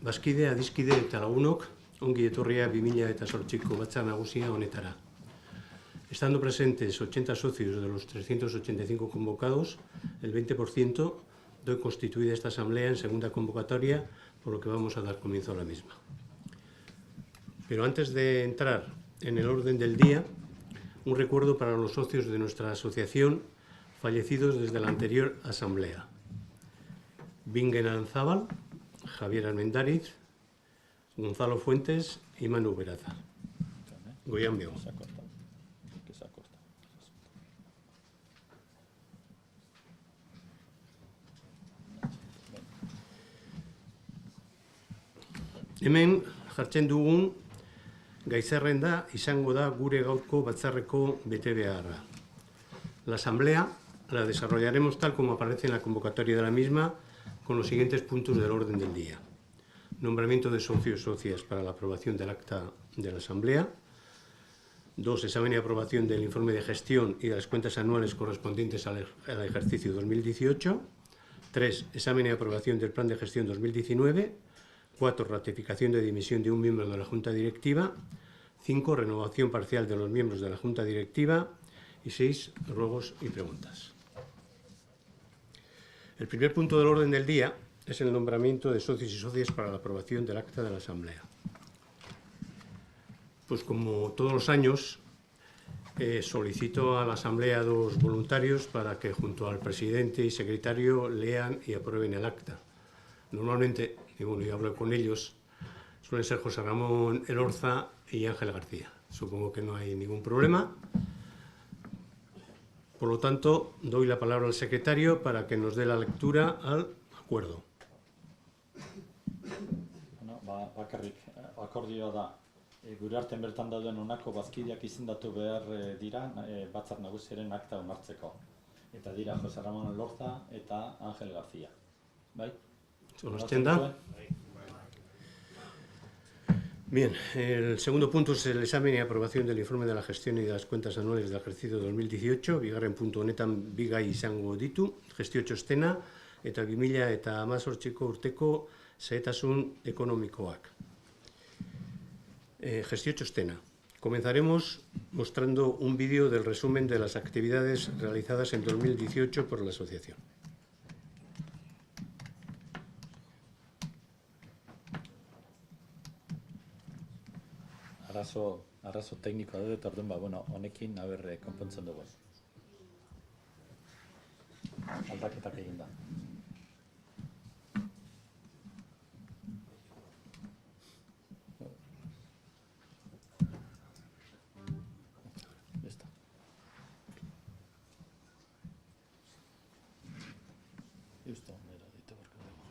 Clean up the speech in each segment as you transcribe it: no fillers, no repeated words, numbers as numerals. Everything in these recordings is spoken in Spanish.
Bazkide, adiskide eta lagunok, ongi etorria 2008ko batzar nagusia honetara. Estando presentes 80 socios de los 385 convocados, el 20% doy constituida esta asamblea en segunda convocatoria, por lo que vamos a dar comienzo a la misma. Pero antes de entrar en el orden del día, un recuerdo para los socios de nuestra asociación fallecidos desde la anterior asamblea. Bingen Aranzábal, Javier Armendariz, Gonzalo Fuentes y Manu Beraza. Goián Bego. Hemen jartzen dugun gaizerrenda izango da gure gaurko batzarreko betebeharra. La asamblea la desarrollaremos tal como aparece en la convocatoria de la misma, con los siguientes puntos del orden del día. Nombramiento de socios y socias para la aprobación del acta de la asamblea. 2. Examen y aprobación del informe de gestión y de las cuentas anuales correspondientes al ejercicio 2018. 3. Examen y aprobación del plan de gestión 2019. 4. Ratificación de dimisión de un miembro de la Junta Directiva. 5. Renovación parcial de los miembros de la Junta Directiva. Y 6. Ruegos y preguntas. El primer punto del orden del día es el nombramiento de socios y socias para la aprobación del acta de la Asamblea. Pues como todos los años, solicito a la Asamblea 2 voluntarios para que junto al presidente y secretario lean y aprueben el acta. Normalmente, y bueno, yo hablo con ellos, suelen ser José Ramón Elorza y Ángel García. Supongo que no hay ningún problema. Por lo tanto, doy la palabra al secretario para que nos dé la lectura al acuerdo. Bakarrik, akordioa da. Gure artean bertan dauden honako bazkideak izendatu behar dira batzar nagusiaren akta onartzeko. Eta dira José Ramón Elorza eta Ángel García. Bai? ¿Onartzen da? Bien, el segundo punto es el examen y aprobación del informe de la gestión y de las cuentas anuales del ejercicio 2018. Bigarren puntu honetan bi gai izango ditu, gestio txostena eta 2018ko urteko xehetasun ekonomikoak. Gestio txostena. Comenzaremos mostrando un vídeo del resumen de las actividades realizadas en 2018 por la asociación. Arazo teknikoa dut, orduan, bueno, honekin, konpontzen dugu. Aldaketak egin da. Justo, nera ditu barko dugu.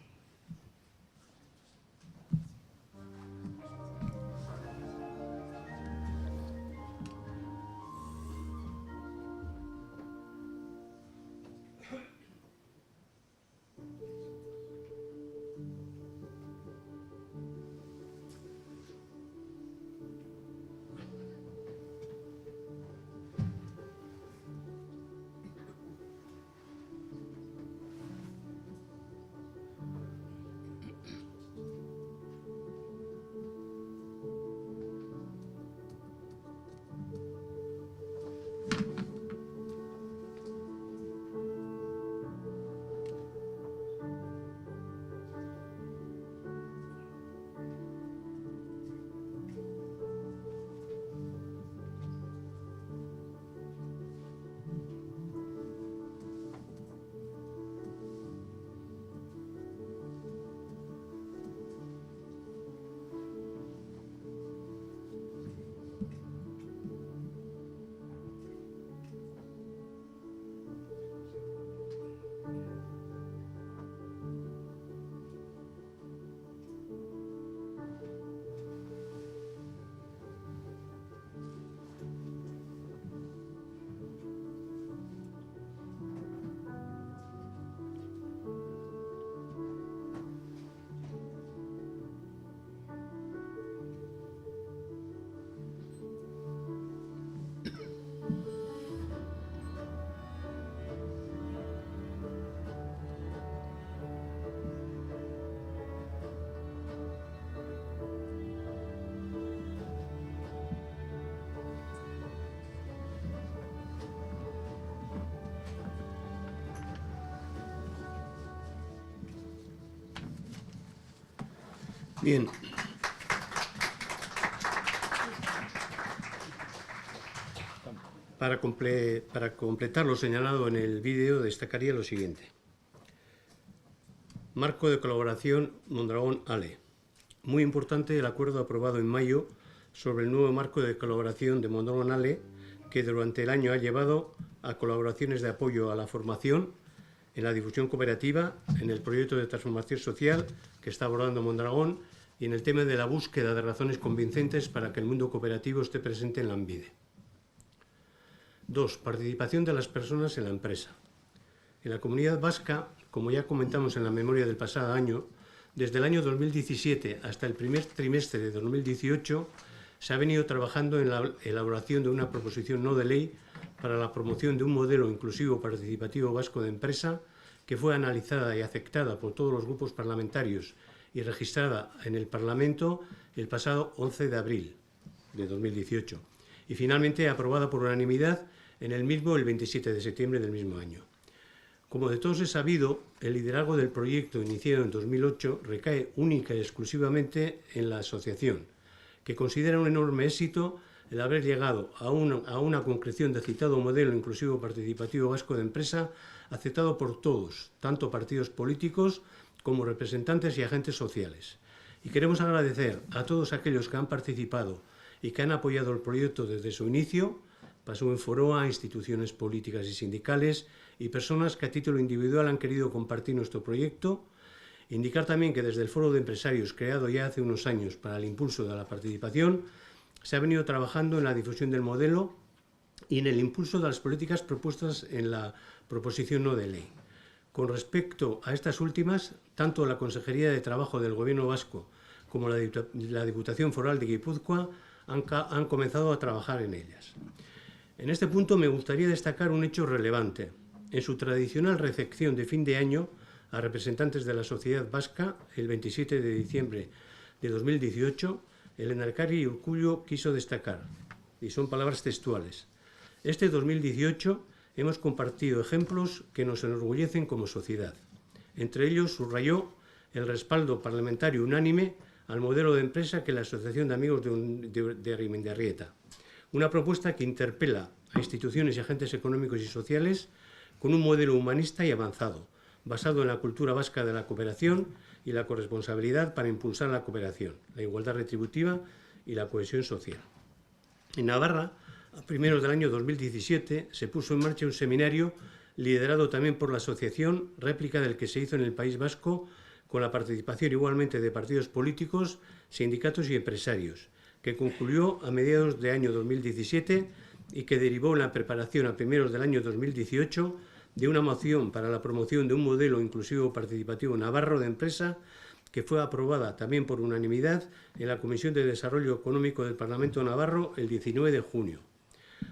Bien. Para completar lo señalado en el vídeo, destacaría lo siguiente. Marco de colaboración Mondragón-Ale. Muy importante el acuerdo aprobado en mayo sobre el nuevo marco de colaboración de Mondragón-Ale, que durante el año ha llevado a colaboraciones de apoyo a la formación, en la difusión cooperativa, en el proyecto de transformación social que está abordando Mondragón y en el tema de la búsqueda de razones convincentes para que el mundo cooperativo esté presente en la ANVIDE. 2. Participación de las personas en la empresa. En la Comunidad Vasca, como ya comentamos en la memoria del pasado año, desde el año 2017 hasta el primer trimestre de 2018 se ha venido trabajando en la elaboración de una proposición no de ley para la promoción de un modelo inclusivo participativo vasco de empresa que fue analizada y aceptada por todos los grupos parlamentarios y registrada en el Parlamento el pasado 11 de abril de 2018 y finalmente aprobada por unanimidad en el mismo el 27 de septiembre del mismo año. Como de todos es sabido, el liderazgo del proyecto iniciado en 2008 recae única y exclusivamente en la asociación, que considera un enorme éxito el haber llegado a una concreción del citado modelo inclusivo participativo vasco de empresa aceptado por todos, tanto partidos políticos como representantes y agentes sociales. Y queremos agradecer a todos aquellos que han participado y que han apoyado el proyecto desde su inicio, pasó en Foroa, instituciones políticas y sindicales y personas que a título individual han querido compartir nuestro proyecto. Indicar también que desde el Foro de Empresarios, creado ya hace unos años para el impulso de la participación, se ha venido trabajando en la difusión del modelo y en el impulso de las políticas propuestas en la proposición no de ley. Con respecto a estas últimas, tanto la Consejería de Trabajo del Gobierno vasco como la Diputación Foral de Guipúzcoa han comenzado a trabajar en ellas. En este punto me gustaría destacar un hecho relevante. En su tradicional recepción de fin de año a representantes de la sociedad vasca, el 27 de diciembre de 2018, el Lehendakari Urkullu quiso destacar, y son palabras textuales: este 2018 hemos compartido ejemplos que nos enorgullecen como sociedad. Entre ellos subrayó el respaldo parlamentario unánime al modelo de empresa que la Asociación de Amigos de Arrimendarrieta. Una propuesta que interpela a instituciones y agentes económicos y sociales con un modelo humanista y avanzado, basado en la cultura vasca de la cooperación y la corresponsabilidad para impulsar la cooperación, la igualdad retributiva y la cohesión social. En Navarra, a primeros del año 2017, se puso en marcha un seminario liderado también por la asociación, réplica del que se hizo en el País Vasco, con la participación igualmente de partidos políticos, sindicatos y empresarios, que concluyó a mediados de año 2017 y que derivó en la preparación a primeros del año 2018 de una moción para la promoción de un modelo inclusivo participativo navarro de empresa que fue aprobada también por unanimidad en la Comisión de Desarrollo Económico del Parlamento Navarro el 19 de junio.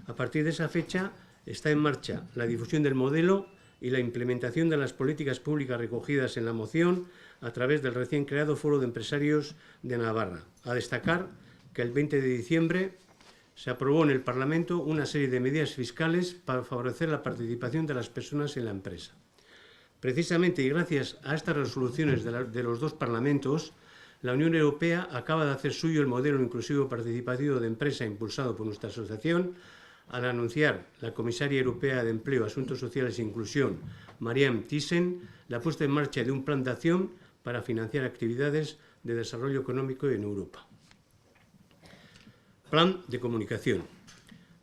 A partir de esa fecha está en marcha la difusión del modelo y la implementación de las políticas públicas recogidas en la moción a través del recién creado Foro de Empresarios de Navarra. A destacar que el 20 de diciembre se aprobó en el Parlamento una serie de medidas fiscales para favorecer la participación de las personas en la empresa. Precisamente y gracias a estas resoluciones de los dos parlamentos, la Unión Europea acaba de hacer suyo el modelo inclusivo participativo de empresa impulsado por nuestra asociación, al anunciar la comisaria europea de Empleo, Asuntos Sociales e Inclusión, Marianne Thyssen, la puesta en marcha de un plan de acción para financiar actividades de desarrollo económico en Europa. Plan de comunicación.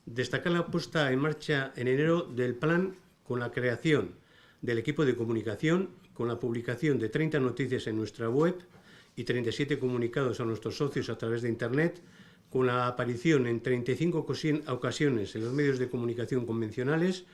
Destacar la puesta en marcha en enero del plan con la creación del equipo de comunicación, con la publicación de 30 noticias en nuestra web y 37 comunicados a nuestros socios a través de Internet, con la aparición en 35 ocasiones en los medios de comunicación convencionales,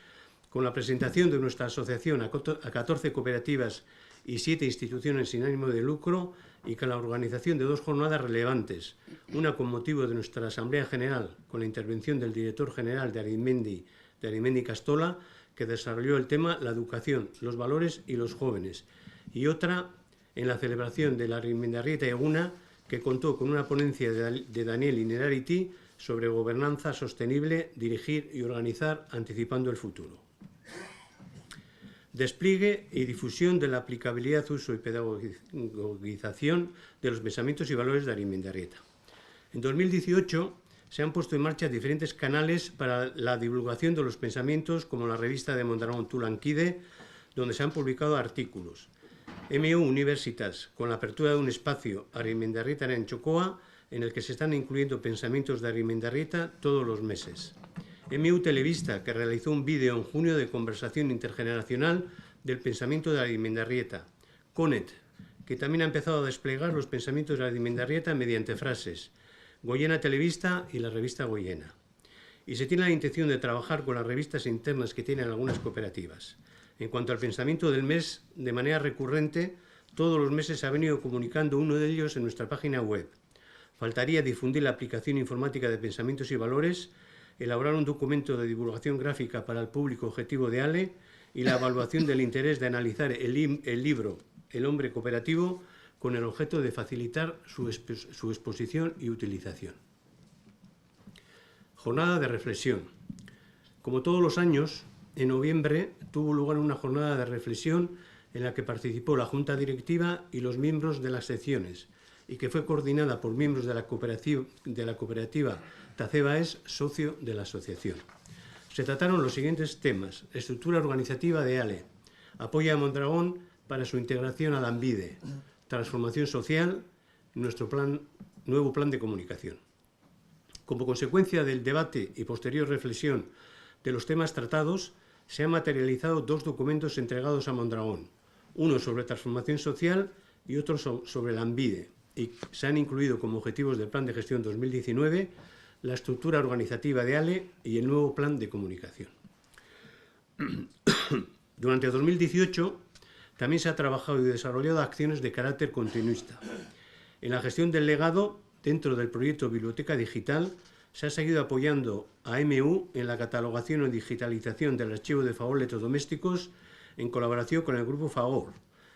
con la presentación de nuestra asociación a 14 cooperativas y 7 instituciones sin ánimo de lucro y con la organización de 2 jornadas relevantes, una con motivo de nuestra Asamblea General, con la intervención del director general de Arimendi Castola, que desarrolló el tema la educación, los valores y los jóvenes, y otra en la celebración de la Arrimendarrieta Eguna, que contó con una ponencia de Daniel Inerarity sobre gobernanza sostenible, dirigir y organizar anticipando el futuro. Despliegue y difusión de la aplicabilidad, uso y pedagogización de los pensamientos y valores de Arimendarrieta. En 2018 se han puesto en marcha diferentes canales para la divulgación de los pensamientos, como la revista de Mondragón Tulanquide, donde se han publicado artículos. MU Universitas, con la apertura de un espacio Arimendarrieta en Chocoa, en el que se están incluyendo pensamientos de Arimendarrieta todos los meses. MU Televista, que realizó un vídeo en junio de conversación intergeneracional del pensamiento de Arimendarrieta. CONET, que también ha empezado a desplegar los pensamientos de Arimendarrieta mediante frases. Goyena Televista y la revista Goyena. Y se tiene la intención de trabajar con las revistas internas que tienen algunas cooperativas. En cuanto al pensamiento del mes, de manera recurrente, todos los meses se ha venido comunicando uno de ellos en nuestra página web. Faltaría difundir la aplicación informática de pensamientos y valores, elaborar un documento de divulgación gráfica para el público objetivo de ALE y la evaluación del interés de analizar el libro El hombre cooperativo con el objeto de facilitar su exposición y utilización. Jornada de reflexión. Como todos los años, en noviembre tuvo lugar una jornada de reflexión en la que participó la Junta Directiva y los miembros de las secciones y que fue coordinada por miembros de la cooperativa Tacebaes, socio de la asociación. Se trataron los siguientes temas: estructura organizativa de ALE, apoyo a Mondragón para su integración a Lanbide, transformación social, nuestro nuevo plan de comunicación. Como consecuencia del debate y posterior reflexión de los temas tratados, se han materializado dos documentos entregados a Mondragón, uno sobre transformación social y otro sobre Lanbide, y se han incluido como objetivos del Plan de Gestión 2019 la estructura organizativa de ALE y el nuevo plan de comunicación. Durante 2018 también se ha trabajado y desarrollado acciones de carácter continuista. En la gestión del legado, dentro del proyecto Biblioteca Digital, se ha seguido apoyando a MU en la catalogación y digitalización del archivo de favor electrodomésticos en colaboración con el Grupo Fagor.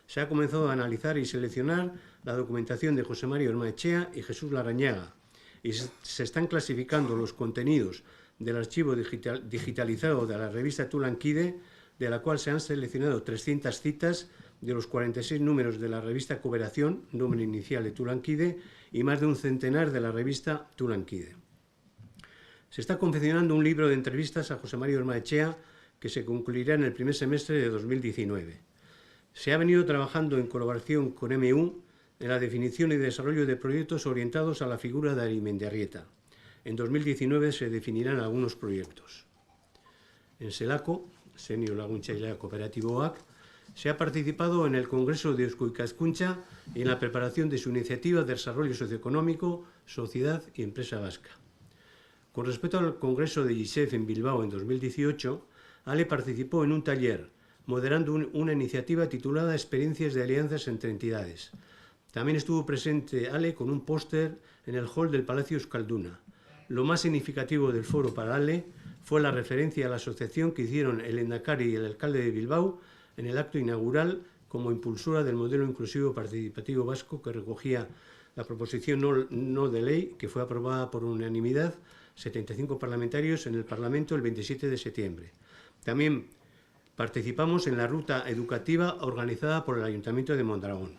Se ha comenzado a analizar y seleccionar la documentación de José Mario Ormaechea y Jesús Larrañaga, y se están clasificando los contenidos del archivo digitalizado de la revista Tulanquide, de la cual se han seleccionado 300 citas de los 46 números de la revista Cooperación, número inicial de Tulanquide, y más de un centenar de la revista Tulanquide. Se está confeccionando un libro de entrevistas a José Mario Ormaechea que se concluirá en el primer semestre de 2019. Se ha venido trabajando en colaboración con MU en la definición y desarrollo de proyectos orientados a la figura de Arimendarrieta. En 2019 se definirán algunos proyectos. En SELACO, Senio Laguntza Ilea Kooperatiboak, se ha participado en el Congreso de Eusko Ikaskuntza y en la preparación de su iniciativa de desarrollo socioeconómico, sociedad y empresa vasca. Con respecto al Congreso de GISEF en Bilbao en 2018, ALE participó en un taller moderando una iniciativa titulada Experiencias de alianzas entre entidades. También estuvo presente ALE con un póster en el hall del Palacio Euskalduna. Lo más significativo del foro para ALE fue la referencia a la asociación que hicieron el Lehendakari y el alcalde de Bilbao en el acto inaugural como impulsora del modelo inclusivo participativo vasco, que recogía la proposición no de ley que fue aprobada por unanimidad 75 parlamentarios en el Parlamento el 27 de septiembre. También participamos en la ruta educativa organizada por el Ayuntamiento de Mondragón.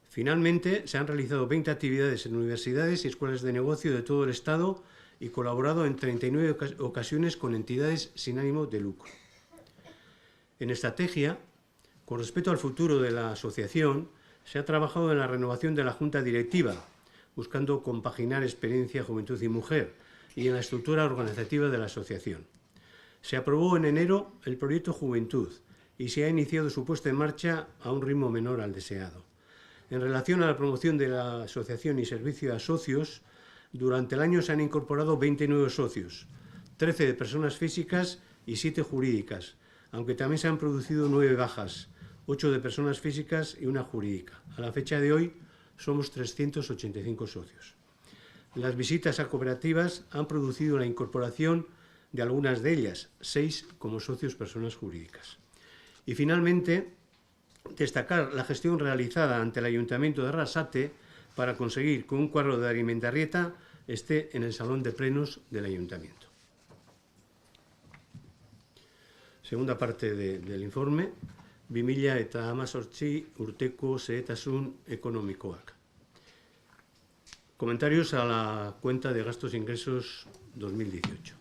Finalmente, se han realizado 20 actividades en universidades y escuelas de negocio de todo el Estado y colaborado en 39 ocasiones con entidades sin ánimo de lucro. En estrategia, con respecto al futuro de la asociación, se ha trabajado en la renovación de la Junta Directiva, buscando compaginar experiencia, juventud y mujer, y en la estructura organizativa de la asociación. Se aprobó en enero el proyecto Juventud y se ha iniciado su puesta en marcha a un ritmo menor al deseado. En relación a la promoción de la asociación y servicio a socios, durante el año se han incorporado 20 nuevos socios, 13 de personas físicas y 7 jurídicas, aunque también se han producido 9 bajas, 8 de personas físicas y 1 jurídica. A la fecha de hoy somos 385 socios. Las visitas a cooperativas han producido la incorporación de algunas de ellas, 6 como socios personas jurídicas. Y finalmente, destacar la gestión realizada ante el Ayuntamiento de Arrasate para conseguir que un cuadro de Arimendarrieta esté en el salón de plenos del Ayuntamiento. Segunda parte del informe, 2018 urteko xehetasun ekonomikoak. Comentarios a la cuenta de gastos e ingresos 2018.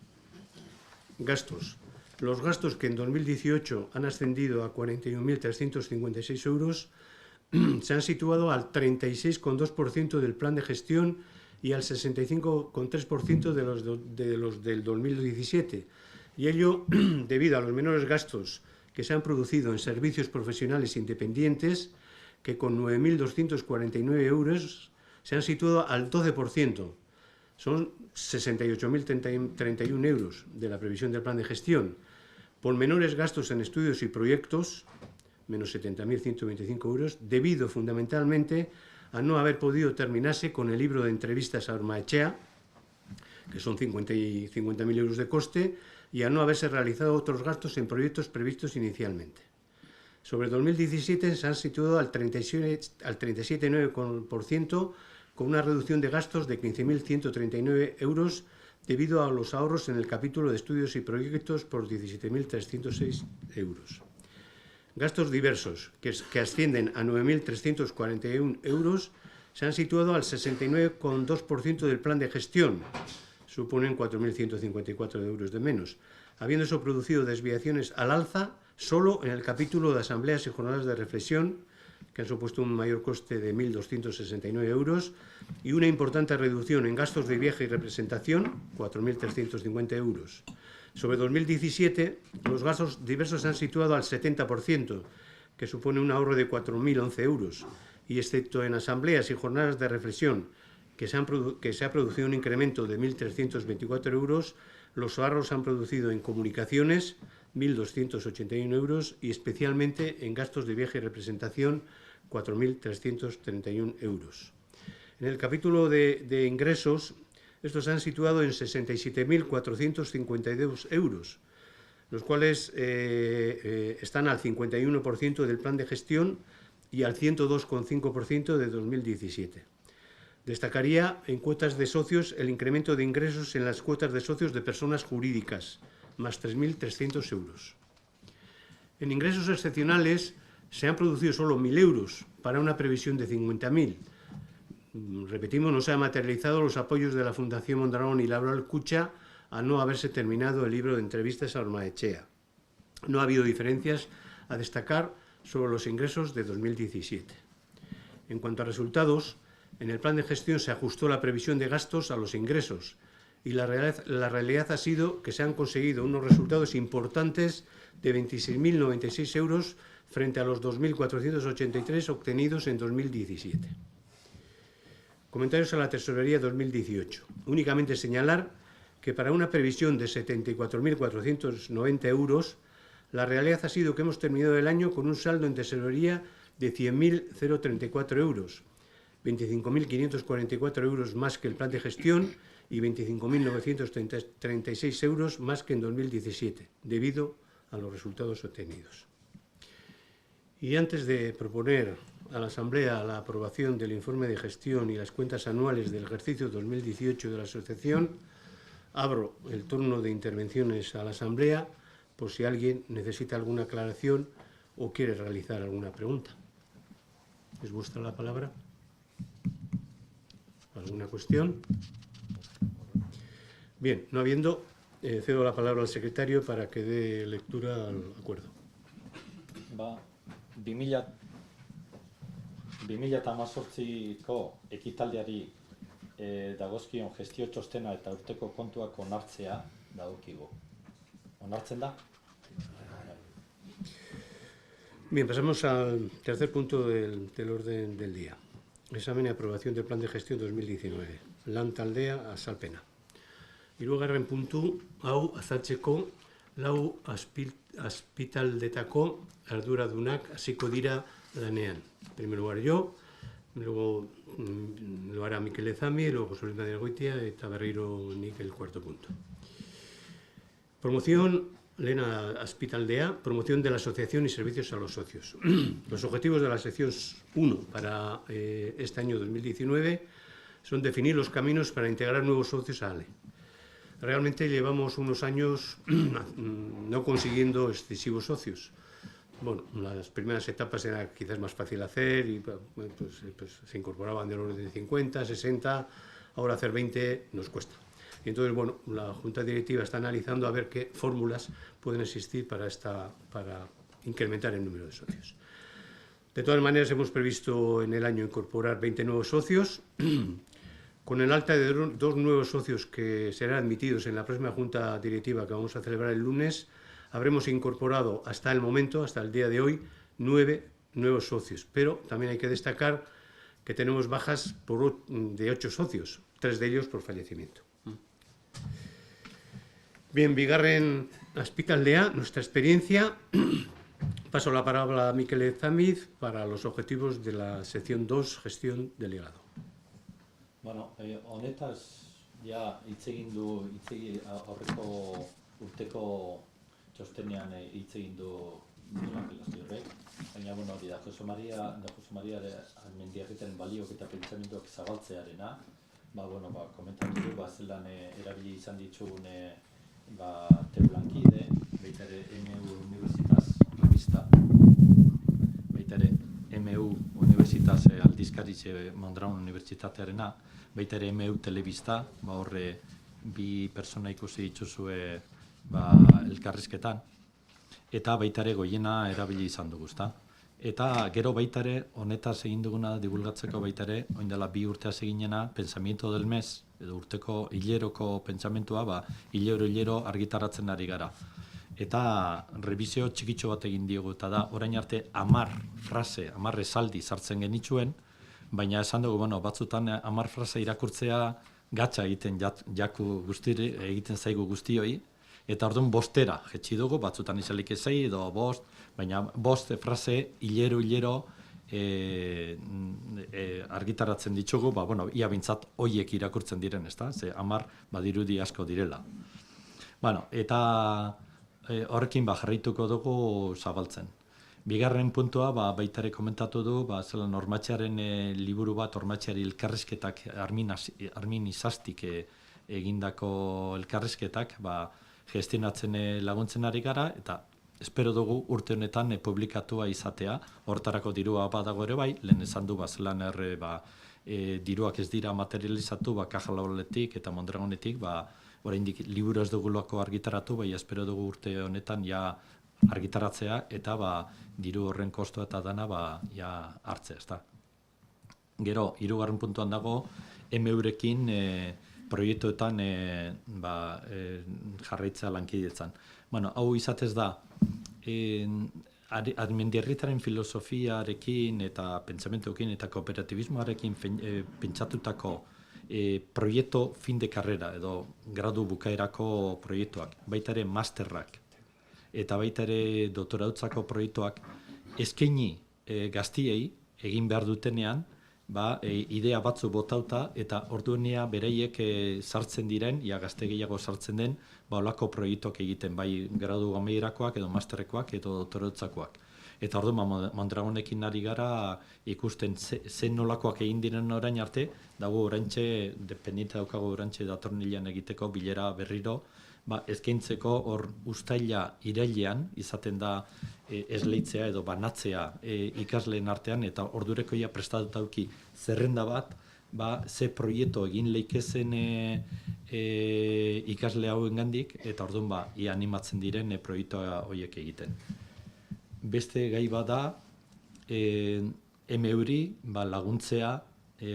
Gastos. Los gastos que en 2018 han ascendido a 41.356 euros se han situado al 36,2% del plan de gestión y al 65,3% de los del 2017. Y ello debido a los menores gastos que se han producido en servicios profesionales independientes, que con 9.249 euros se han situado al 12%. Son 68.031 euros de la previsión del plan de gestión. Por menores gastos en estudios y proyectos, menos 70.125 euros, debido fundamentalmente a no haber podido terminarse con el libro de entrevistas a Ormaechea, que son 50.000 euros de coste, y a no haberse realizado otros gastos en proyectos previstos inicialmente. Sobre 2017 se han situado al 37,9%, con una reducción de gastos de 15.139 euros debido a los ahorros en el capítulo de estudios y proyectos por 17.306 euros. Gastos diversos, que ascienden a 9.341 euros, se han situado al 69,2% del plan de gestión, suponen 4.154 euros de menos, habiéndose producido desviaciones al alza solo en el capítulo de asambleas y jornadas de reflexión, que han supuesto un mayor coste de 1.269 euros, y una importante reducción en gastos de viaje y representación, 4.350 euros. Sobre 2017, los gastos diversos se han situado al 70%, que supone un ahorro de 4.011 euros, y excepto en asambleas y jornadas de reflexión, que se ha producido un incremento de 1.324 euros, los ahorros se han producido en comunicaciones, 1.281 euros, y especialmente en gastos de viaje y representación, 4.331 euros. En el capítulo de ingresos, estos se han situado en 67.452 euros, los cuales están al 51% del plan de gestión y al 102,5% de 2017. Destacaría en cuotas de socios el incremento de ingresos en las cuotas de socios de personas jurídicas, más 3.300 euros. En ingresos excepcionales se han producido solo 1.000 euros para una previsión de 50.000. Repetimos, no se han materializado los apoyos de la Fundación Mondragón y Laboral Cucha a no haberse terminado el libro de entrevistas a Ormaechea. No ha habido diferencias a destacar sobre los ingresos de 2017. En cuanto a resultados, en el plan de gestión se ajustó la previsión de gastos a los ingresos y la realidad ha sido que se han conseguido unos resultados importantes de 26.096 euros frente a los 2.483 obtenidos en 2017. Comentarios a la Tesorería 2018. Únicamente señalar que para una previsión de 74.490 euros, la realidad ha sido que hemos terminado el año con un saldo en tesorería de 100.034 euros, 25.544 euros más que el plan de gestión y 25.936 euros más que en 2017, debido a los resultados obtenidos. Y antes de proponer a la Asamblea la aprobación del informe de gestión y las cuentas anuales del ejercicio 2018 de la Asociación, abro el turno de intervenciones a la Asamblea por si alguien necesita alguna aclaración o quiere realizar alguna pregunta. ¿Es vuestra la palabra? ¿Alguna cuestión? Bien, no habiendo, cedo la palabra al secretario para que dé lectura al acuerdo. 2018ko ekitaldiari dagozkion gestio txostena eta urteko kontuak onartzea dagokigu. ¿Onartzen da? Bien, pasamos al tercer punto del orden del día. Examen y aprobación del plan de gestión 2019. Lan taldea azalpena. Hirugarren puntu hau azaltzeko lau azpitaldetako arduradunak hasiko dira lanean. En primer lugar yo, luego lo hará Mikel Ezami, luego José Luis Madrid Goitia eta berriro nik el cuarto punto. Promoción, Lena Azpitaldea, promoción de la asociación y servicios a los socios. Los objetivos de la sección 1 para este año 2019 son definir los caminos para integrar nuevos socios a ALE, Realmente llevamos unos años no consiguiendo excesivos socios. Bueno, las primeras etapas era quizás más fácil hacer y pues se incorporaban del orden de 50, 60, ahora hacer 20 nos cuesta. Y entonces, bueno, la Junta Directiva está analizando a ver qué fórmulas pueden existir para incrementar el número de socios. De todas maneras, hemos previsto en el año incorporar 20 nuevos socios, con el alta de 2 nuevos socios que serán admitidos en la próxima Junta Directiva que vamos a celebrar el lunes. Habremos incorporado hasta el momento, hasta el día de hoy, 9 nuevos socios, pero también hay que destacar que tenemos bajas de 8 socios, 3 de ellos por fallecimiento. Bien, bigarren azpitaldea, nuestra experiencia. Paso la palabra a Mikel Ezamiz para los objetivos de la sección 2, gestión delegado. Bueno, honetaz, ja, hitz egin du, aurreko urteko txostenean hitz egin du Pelaztiorrek, baina, bueno, hori da, Jose Maria Mendiarritaren baliok eta pentsamenduak zabaltzearena, bueno, komentatu du, zelan erabili izan ditugun teulankide, baita ere MU Universitas Revista, baita ere MU Universitas aldizkaritze Mondragon Unibertsitatearena, baita ere MU Telebista, horre bi persona ikusi dituzue elkarrizketan, eta baita ere Goiena erabili izan dugu, ezta? Eta gero baita ere, honetaz egin duguna divulgatzeko baita ere, orain dela 2 urteaz eginena, Pensamiento del Mes, edo urteko hileroko pentsamentua, hilero argitaratzen ari gara. Eta revizio txikitxo bat egin diogu, eta da, orain arte 10 esaldi sartzen genituen, baina esan dugu, batzutan 10 frase irakurtzea gatza egiten egiten zaigu guztioi, eta orduan 5 jetxi dugu, batzutan izalik 6 edo 5, baina 5 frase hilero argitaratzen ditugu, ia bintzat hoiek irakurtzen diren, ezta? Ze 10 badirudi asko direla. Eta horrekin jarraituko dugu zabaltzen. Bigarren puntua, baitare komentatu du, zelan Ormatxearen liburu bat, Ormatxeari elkarrizketak, Armin Izastik egindako elkarrizketak, gestionatzen laguntzen ari gara, eta espero dugu urte honetan publikatua izatea, hortarako dirua badago ere bai, lehen esan du zelan diruak ez dira materializatu, Kajalaboletik eta Mondragonetik, oraindik liburu ez dugulako argitaratu, espero dugu urte honetan argitaratzea, eta diru horren kostoa eta dana hartzea, ezta. Gero, 3. puntuan dago, MU-rekin proiektuetan jarraitzea lankidetzan. Hau izatez da, Mendiarritaren filosofiarekin eta pentsamentuekin eta kooperatibismoarekin pentsatutako proiektu fin de carrera edo gradu bukaerako proiektuak, baita ere masterrak eta baita ere doktorautzako proiektuak eskaini gaztiei egin behar dutenean, idea batzu botauta eta orduenea bereiek sartzen diren, gazte gehiago sartzen den, olako proiektuak egiten, bai gradu amaierako edo masterrekoak edo doktorautzakoak. Eta orduan Mondragonekin ari gara ikusten zen nolakoak egin diren orain arte, dago oraintxe, dependiente daukago oraintxe datorren hilean egiteko bilera berriro, eskaintzeko hor uztaila irailean izaten da esleitzea edo banatzea ikasleen artean, eta ordureko prestatuta dauki zerrenda bat, ze proiektu egin leikezen ikasle hauengandik, eta orduan animatzen diren proiektu horiek egiten. Beste gai bada, MU-ri laguntzea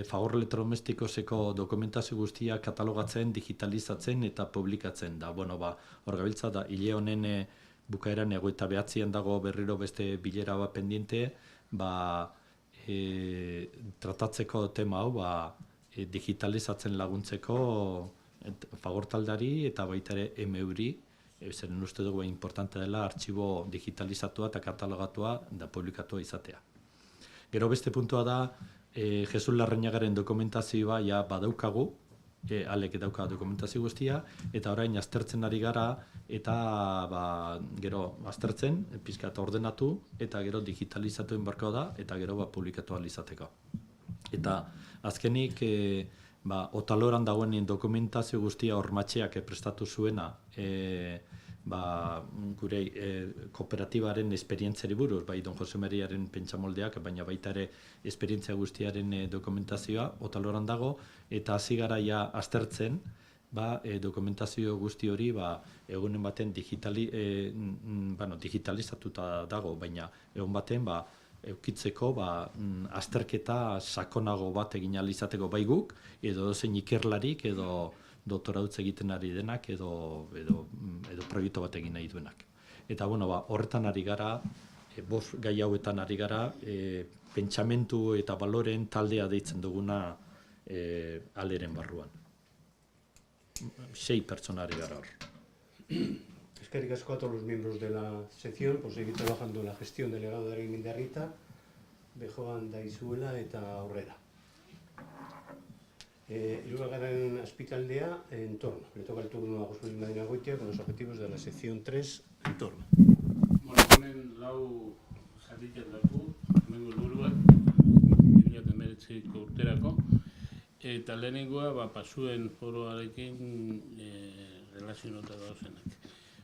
Fagor Elektrodomestikoseko dokumentazio guztia katalogatzen, digitalizatzen eta publikatzen da. Hor gabiltza da, hile honen bukaeran 29an dago berriro beste bilera bat pendiente, tratatzeko tema hau, digitalizatzen laguntzeko Fagor taldeari eta baita ere MU-ri, zeren uste dugu importante dela artxibo digitalizatua eta katalogatua da publikatua izatea. Gero beste puntua da, Jesus Larrañagaren dokumentazioa badaukagu, alek dauka dokumentazio guztia, eta orain aztertzen ari gara, eta gero aztertzen, pizkat ordenatu, eta gero digitalizatu inbarko da, eta gero publikatu alizateko. Eta azkenik, Otaloran dagoen dokumentazio guztia hormatxeak prestatu zuena, gure kooperatibaren esperientziari buruz, bai Don Jose Mariaren pentsamoldeak, baina baita ere esperientzia guztiaren dokumentazioa Otaloran dago, eta hasi gara ja aztertzen, dokumentazio guzti hori egunen baten digitalizatuta dago, baina egun baten eukitzeko azterketa sakonago bat egin ahal izateko bai guk, edo dozein ikerlarik, edo doktorautz egiten ari denak, edo proiektu bat egin nahi duenak. Eta horretan ari gara, gai hauetan ari gara, pentsamentu eta baloren taldea deitzen duguna aleren barruan. 6 pertsona ari gara hor. Eskerrik asko a todos los miembros de la sección por seguir trabajando en la gestión del legado de Aremindarrieta, bejoan daizuela eta aurrera. Hirugarren azpitaldea, entorno. Le toca el turno a José Luis Medina Goitia con los objetivos de la sección 3, entorno. Honen lau zatitzen daku, hemengo helburuak, 2019ko urterako, eta lehenengoa pasuen foroarekin relazionota dauzenak.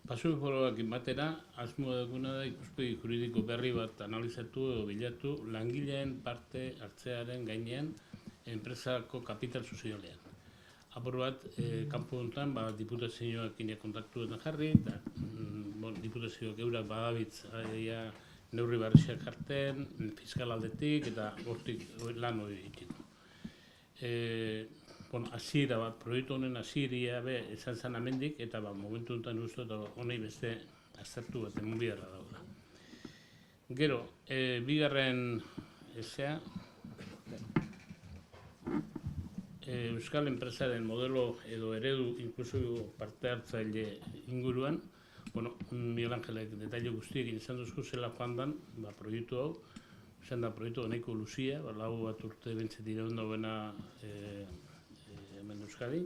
Pasuen foroarekin batera, asmoa duguna da ikuspegi juridiko berri bat analizatu edo bilatu langileen parte hartzearen gainean enpresako kapital sozialean. Apur bat, kanpo honetan, diputazioekin kontaktuetan jarri, eta diputazioak eurak badabitz neurri barriak jartzen, fiskal aldetik, eta hortik lan hori egiteko. Hasiera bat, proiektu honen hasieria esan zen amendik, eta momentu honetan uste eta honei beste aztertu bat emun biharra dauda. Gero, bigarren ezea, Euskal enpresaren modelo edo eredu inklusibo parte hartzaile inguruan, Miguel Angelek detaile guztiekin izan duzku zela joan dan, proiektu hau, izan da proiektu nahiko luzia, lau bat urte bentzet iraun dagoena hemen Euskadi,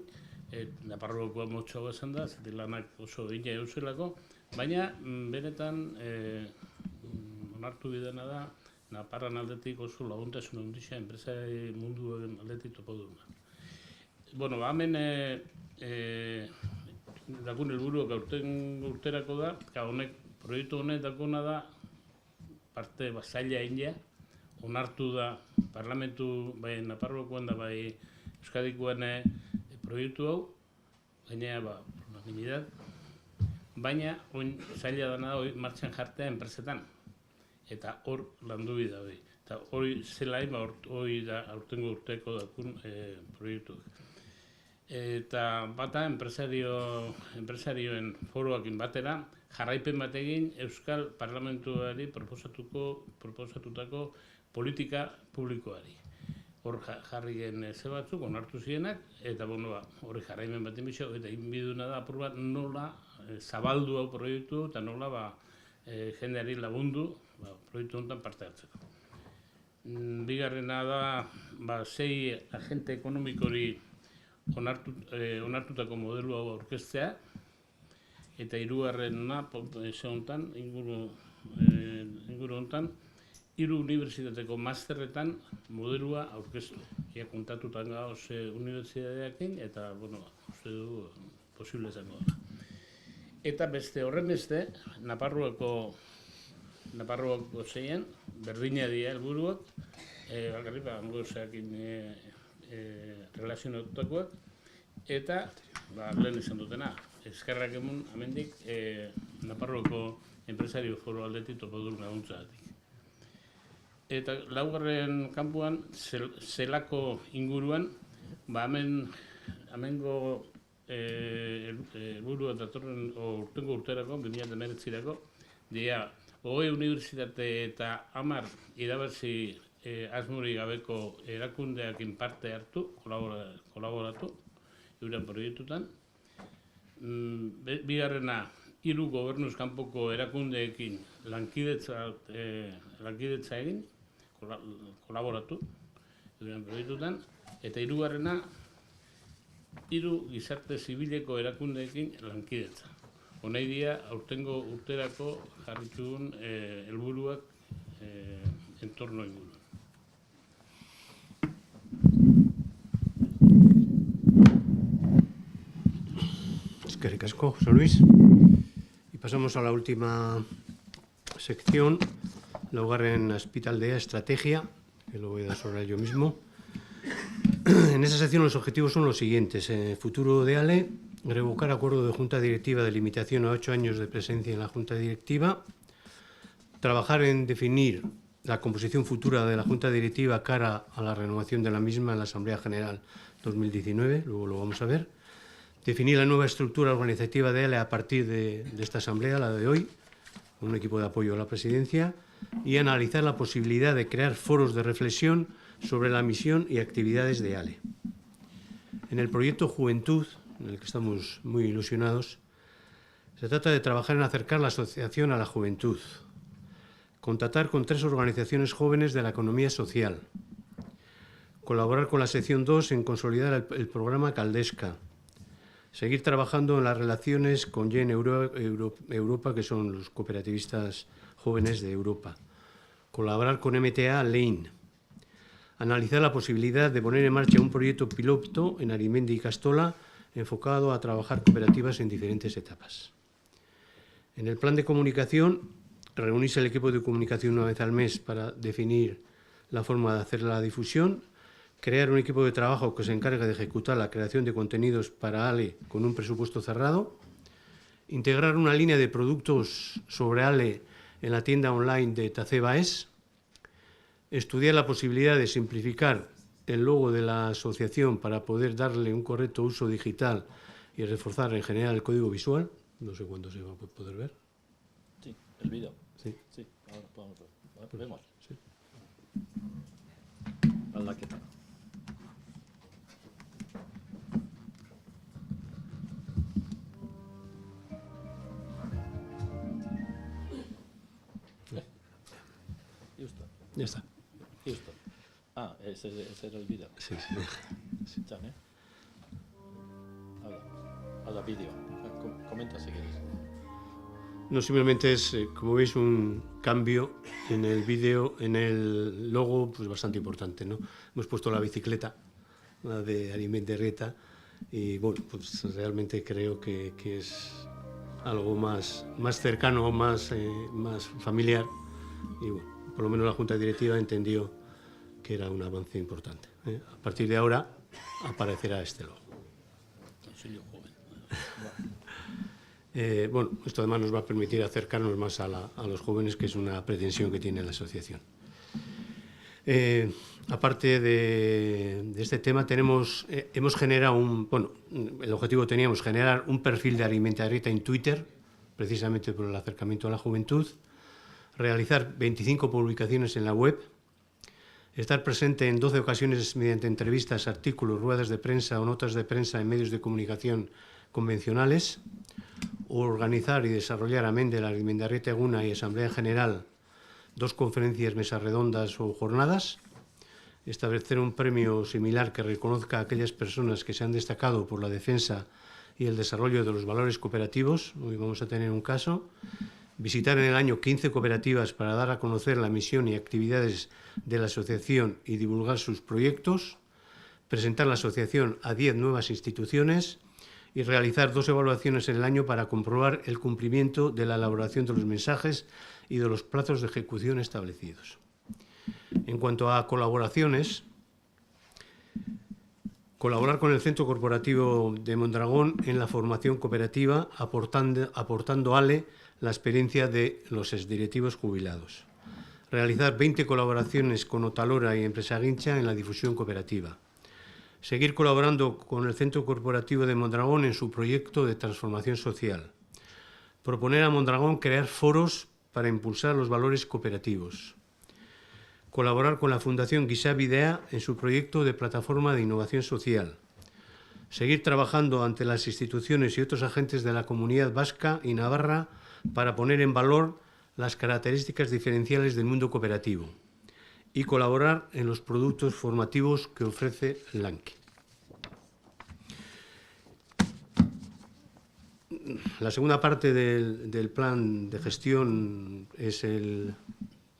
Naparrokoa motxoa esan da, zeti lanak oso egina euselako, baina benetan onartu bidena da, Naparran aldetik oso laguntasun handixea enpresa mundu aldetik topo duna. Hemen dakun helburuak urterako da, proiektu honek dakuna da, parte zaila india, onartu da parlamentu bai Naparrokoan da bai Euskadikoan proiektu hau, baina zaila dana da martxan jartea enpresetan, eta hor landu bida hori. Eta hori zelain, hori da aurtengo urteko dakun proiektuak. Eta bata enpresarioen foroakin batera, jarraipen bat egin Euskal Parlamentuari proposatutako politika publikoari. Hor jarri gen ze batzuk, onartu zienak, eta hori jarraimen bat inbizio, eta inbiduna da apur bat nola zabaldu hau proiektu, eta nola jendeari lagundu proiektu honetan parte hartzeko. Bigarrena da 6 agente ekonomikori onartutako modelu hau aurkeztea, eta hirugarrena inguru honetan 3 unibertsitateko masterretan modelua aurkeztu. Ia kontatutan gauz unibertsitateakin, eta uste du posible izango da. Eta horren beste, Naparroako zeien, berdina dira helburuak, bakarrik angozeakin relazionatutakoak, eta lehen izan dutena, eskerrak emun amendik Naparroako enpresario foro aldetik topodun laguntzatik. Eta laugarren kanpuan, zelako inguruan, amengo helburua datorren urtengo urterako, 2019-erako, dira 20 unibertsitate eta 10 irabazi asmuri gabeko erakundeakin parte hartu, kolaboratu, euren proiektutan. Bigarrena, 3 gobernuz kanpoko erakundeekin lankidetza egin, kolaboratu, euren proiektutan. Eta hirugarrena, 3 gizarte zibileko erakundeekin lankidetza. Honei dira, aurtengo urterako jarritxun helburuak entorno inguruan. Eskerrik asko, José Luis. Y pasamos a la última sección, laugarren azpitaldea, estrategia, que lo voy a dar sobre yo mismo. En esa sección los objetivos son los siguientes. Futuro de ALE, revocar acuerdo de Junta Directiva de limitación a 8 años de presencia en la Junta Directiva, trabajar en definir la composición futura de la Junta Directiva cara a la renovación de la misma en la Asamblea General 2019, luego lo vamos a ver, definir la nueva estructura organizativa de ALE a partir de esta Asamblea, la de hoy, con un equipo de apoyo a la Presidencia, y analizar la posibilidad de crear foros de reflexión sobre la misión y actividades de ALE. En el proyecto Juventud, en el que estamos muy ilusionados, se trata de trabajar en acercar la asociación a la juventud, contactar con 3 organizaciones jóvenes de la economía social, colaborar con la sección 2 en consolidar el programa Caldesca, seguir trabajando en las relaciones con Gen Europa, que son los cooperativistas jóvenes de Europa, colaborar con MTA Lane, analizar la posibilidad de poner en marcha un proyecto piloto en Arimendi y Castola enfocado a trabajar cooperativas en diferentes etapas. En el plan de comunicación, reunirse el equipo de comunicación una vez al mes para definir la forma de hacer la difusión, crear un equipo de trabajo que se encargue de ejecutar la creación de contenidos para ALE con un presupuesto cerrado, integrar una línea de productos sobre ALE en la tienda online de Taceba.es, estudiar la posibilidad de simplificar el logo de la asociación para poder darle un correcto uso digital y reforzar en general el código visual. No sé cuándo se va a poder ver. Sí, el vídeo. Sí. Sí, ahora podemos ver. Vemos. Sí. Aldaketa. Justo. Ya está. Justo. Ah, ese era el vídeo. Sí. Ya, ¿eh? Habla vídeo. Comenta si quieres. No, simplemente es, como veis, un cambio en el vídeo, en el logo, pues bastante importante, ¿no? Hemos puesto la bicicleta, la de Arimendi Reta, y bueno, pues realmente creo que es algo más cercano, más familiar, y bueno, por lo menos la Junta Directiva entendió que era un avance importante, ¿eh? A partir de ahora aparecerá este logo. Auxilio joven. Bueno, esto además nos va a permitir acercarnos más a los jóvenes, que es una pretensión que tiene la asociación. Aparte de este tema, hemos generado el objetivo teníamos generar un perfil de Arimendi Reta en Twitter, precisamente por el acercamiento a la juventud, realizar 25 publicaciones en la web, estar presente en 12 ocasiones mediante entrevistas, artículos, ruedas de prensa o notas de prensa en medios de comunicación convencionales, organizar y desarrollar, amén de la Arimendi Reta Eguna y Asamblea General, 2 conferencias, mesas redondas o jornadas, establecer un premio similar que reconozca a aquellas personas que se han destacado por la defensa y el desarrollo de los valores cooperativos. Hoy vamos a tener un caso. Visitar en el año 15 cooperativas para dar a conocer la misión y actividades de la asociación y divulgar sus proyectos, presentar la asociación a 10 nuevas instituciones y realizar 2 evaluaciones en el año para comprobar el cumplimiento de la elaboración de los mensajes y de los plazos de ejecución establecidos. En cuanto a colaboraciones, colaborar con el Centro Corporativo de Mondragón en la formación cooperativa, aportando ALE la experiencia de los exdirectivos jubilados. Realizar 20 colaboraciones con Otalora y Empresa Guincha en la difusión cooperativa. Seguir colaborando con el Centro Corporativo de Mondragón en su proyecto de transformación social. Proponer a Mondragón crear foros para impulsar los valores cooperativos. Colaborar con la Fundación Guisá Videa en su proyecto de plataforma de innovación social. Seguir trabajando ante las instituciones y otros agentes de la comunidad vasca y navarra para poner en valor las características diferenciales del mundo cooperativo. Y colaborar en los productos formativos que ofrece LANCE. La segunda parte del plan de gestión es el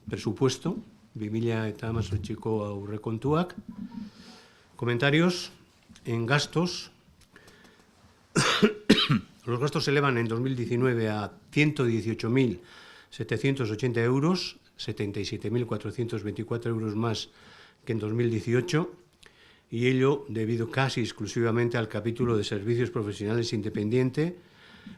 presupuesto, 2018ko aurrekontuak. Comentarios. En gastos, Los gastos se elevan en 2019 a 118.780 euros, 77.424 euros más que en 2018, y ello debido casi exclusivamente al capítulo de servicios profesionales independiente,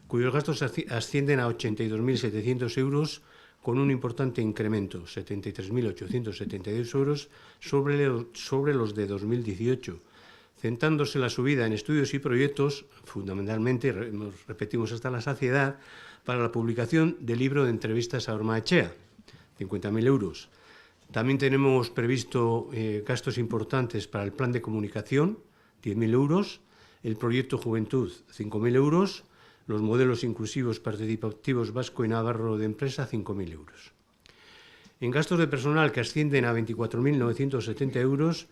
cuyos gastos ascienden a 82.700 euros, con un importante incremento, 73.872 euros, sobre los de 2018, centrándose la subida en estudios y proyectos, fundamentalmente, nos repetimos hasta la saciedad, para la publicación del libro de entrevistas a Ormaechea, 50.000 euros. También tenemos previsto gastos importantes para el plan de comunicación, 10.000 euros, el proyecto Juventud, 5.000 euros, los modelos inclusivos participativos vasco y navarro de empresa, 5.000 euros. En gastos de personal, que ascienden a 24.970 euros,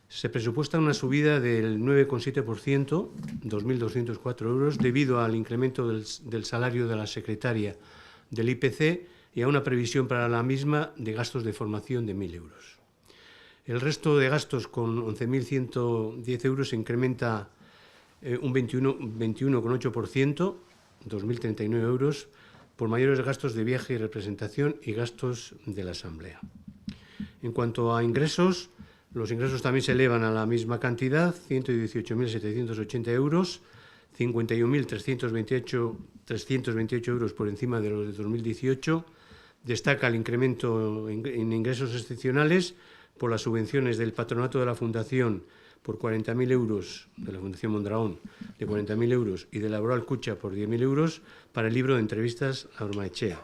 se presupuesta una subida del 9,7%, 2.204 euros, debido al incremento del salario de la secretaria del IPC y a una previsión para la misma de gastos de formación de 1.000 euros. El resto de gastos, con 11.110 euros, se incrementa un 21,8%, 2.039 euros, por mayores gastos de viaje y representación y gastos de la Asamblea. En cuanto a ingresos, los ingresos también se elevan a la misma cantidad, 118.780 euros, 51.328 euros por encima de los de 2018. Destaca el incremento en ingresos excepcionales por las subvenciones del patronato de la Fundación por 40.000 euros, de la Fundación Mondragón, de 40.000 euros, y de Laboral Cucha por 10.000 euros para el libro de entrevistas a Ormaechea.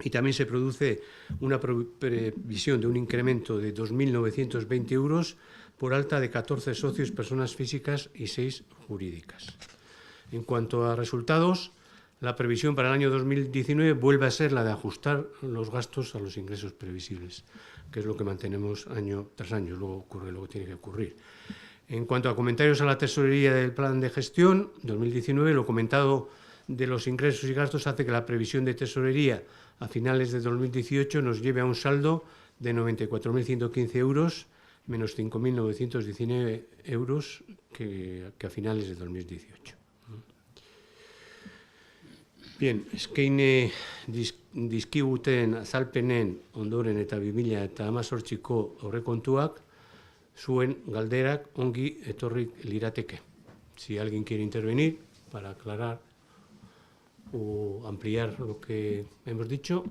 Y también se produce una previsión de un incremento de 2.920 euros por alta de 14 socios, personas físicas y 6 jurídicas. En cuanto a resultados, la previsión para el año 2019 vuelve a ser la de ajustar los gastos a los ingresos previsibles, que es lo que mantenemos año tras año, luego tiene que ocurrir. En cuanto a comentarios a la tesorería del plan de gestión 2019, lo comentado de los ingresos y gastos hace que la previsión de tesorería a finales de 2018 nos lleve a un saldo de 94.115 euros, menos 5.919 euros que a finales de 2018. Bien, eskaini dizkiguten azalpenen ondoren eta 2018ko aurrekontuak, zuen galderak ongi etorrik lirateke. Si alguien quiere intervenir para aclarar o ampliar lo que hemos dicho,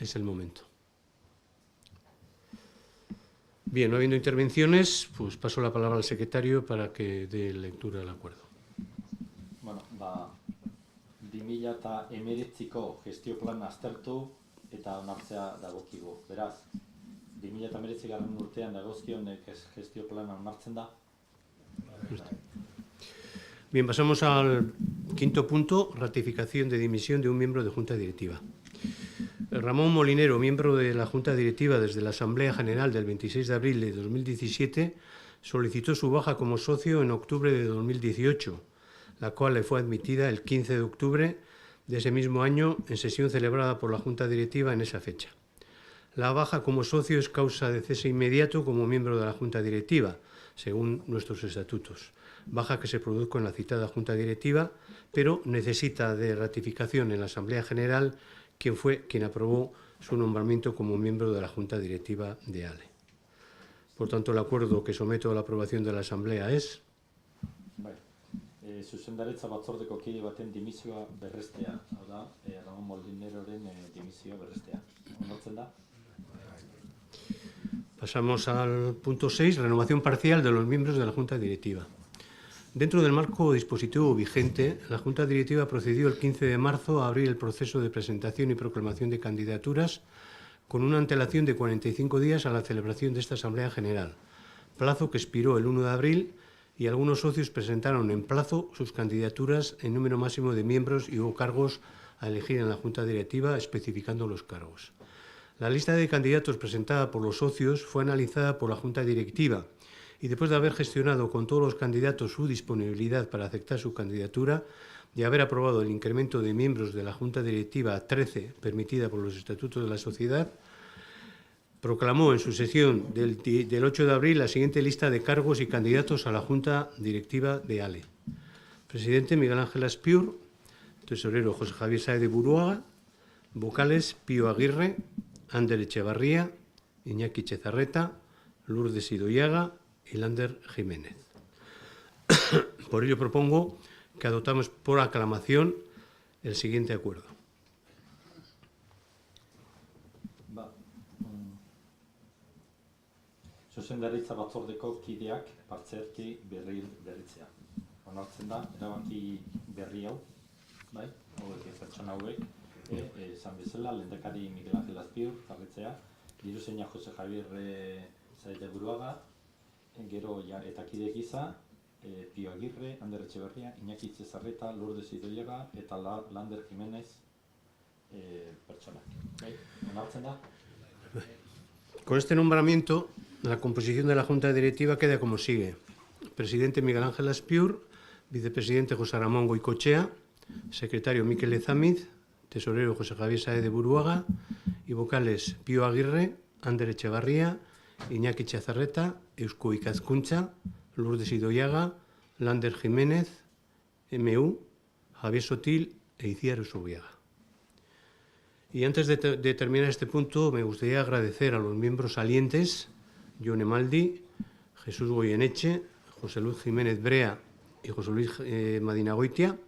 es el momento. Bien, no habiendo intervenciones, pues paso la palabra al secretario para que dé lectura al acuerdo. Bueno, 2019ko gestio plana aztertu eta onartzea dagokigu. Beraz, 2019 urtean dagozkion gestio plana onartzen da. Bien, pasamos al quinto punto, ratificación de dimisión de un miembro de Junta Directiva. Ramón Molinero, miembro de la Junta Directiva desde la Asamblea General del 26 de abril de 2017, solicitó su baja como socio en octubre de 2018, la cual le fue admitida el 15 de octubre de ese mismo año en sesión celebrada por la Junta Directiva en esa fecha. La baja como socio es causa de cese inmediato como miembro de la Junta Directiva, según nuestros estatutos. Baja que se produjo en la citada Junta Directiva, pero necesita de ratificación en la Asamblea General, quien fue quien aprobó su nombramiento como miembro de la Junta Directiva de ALE. Por tanto, el acuerdo que someto a la aprobación de la Asamblea es... Zuzendaritza batzordeko kide baten dimisioa berrestea, hau da, Ramón Molineroren dimisioa berrestea. Onartzen da? Pasamos al punto 6, renovación parcial de los miembros de la Junta Directiva. Dentro del marco dispositivo vigente, la Junta Directiva procedió el 15 de marzo a abrir el proceso de presentación y proclamación de candidaturas con una antelación de 45 días a la celebración de esta Asamblea General, plazo que expiró el 1 de abril y algunos socios presentaron en plazo sus candidaturas en número máximo de miembros y hubo cargos a elegir en la Junta Directiva, especificando los cargos. La lista de candidatos presentada por los socios fue analizada por la Junta Directiva y después de haber gestionado con todos los candidatos su disponibilidad para aceptar su candidatura y haber aprobado el incremento de miembros de la Junta Directiva a 13, permitida por los estatutos de la sociedad, proclamó en su sesión del 8 de abril la siguiente lista de cargos y candidatos a la Junta Directiva de ALE. Presidente Miguel Ángel Aspiur, tesorero José Javier Sáez de Buruaga, vocales Pío Aguirre, Ander Echevarría, Iñaki Chezarreta, Lourdes Idoiaga y Lander Jiménez. Por ello propongo que adoptamos por aclamación el siguiente acuerdo. Zuzendaritza batzordeko kideak partzialki berritzea. Onartzen da, erabaki berri hau, bai, hauek pertsona hauek, esan bezala, lehendakari Miguel Ángel Azpiur, jarritzea, diruzaina Jose Javier Sáez de Buruaga, gero eta kide gisa, Pío Aguirre, Ander Etxeberria, Iñaki Chezarreta, Lourdes Idoiaga eta Lander Jiménez pertsonak. Bai, onartzen da? Con este nombramiento, la composición de la Junta Directiva queda como sigue. Presidente Miguel Ángel Azpiur, vicepresidente José Ramón Goicoechea, secretario Mikel Ezamiz, tesorero José Javier Sáez de Buruaga y vocales Pío Aguirre, Ander Etxebarría, Iñaki Chezarreta, Eusko Ikaskuntza, Lourdes Idoiaga, Lander Jiménez, MU, Javier Sotil e Itziar Usubiaga. Y antes de terminar este punto, me gustaría agradecer a los miembros salientes, Jon Emaldi, Jesús Goyeneche, José Luis Jiménez Brea y José Luis Madinagoitia,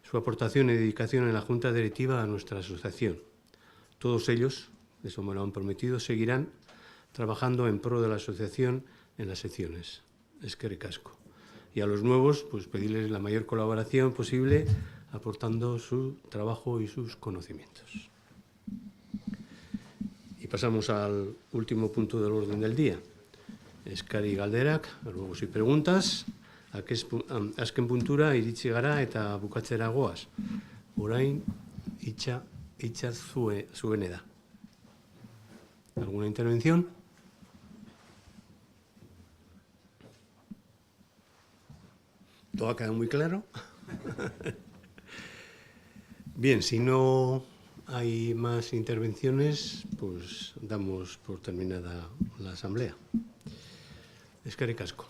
su aportación y dedicación en la Junta Directiva a nuestra asociación. Todos ellos, eso me lo han prometido, seguirán trabajando en pro de la asociación en las secciones. Eskerrik asko. Y a los nuevos, pues pedirles la mayor colaboración posible, aportando su trabajo y sus conocimientos. Y pasamos al último punto del orden del día. Eskari galderak, ruegos y preguntas, azken puntura iritsi gara eta bukatzera goaz. Orain, hitza zuene da. ¿Alguna intervención? ¿Todo ha quedado muy claro? Bien, si no hay más intervenciones, pues damos por terminada la asamblea. Eskerrik asko.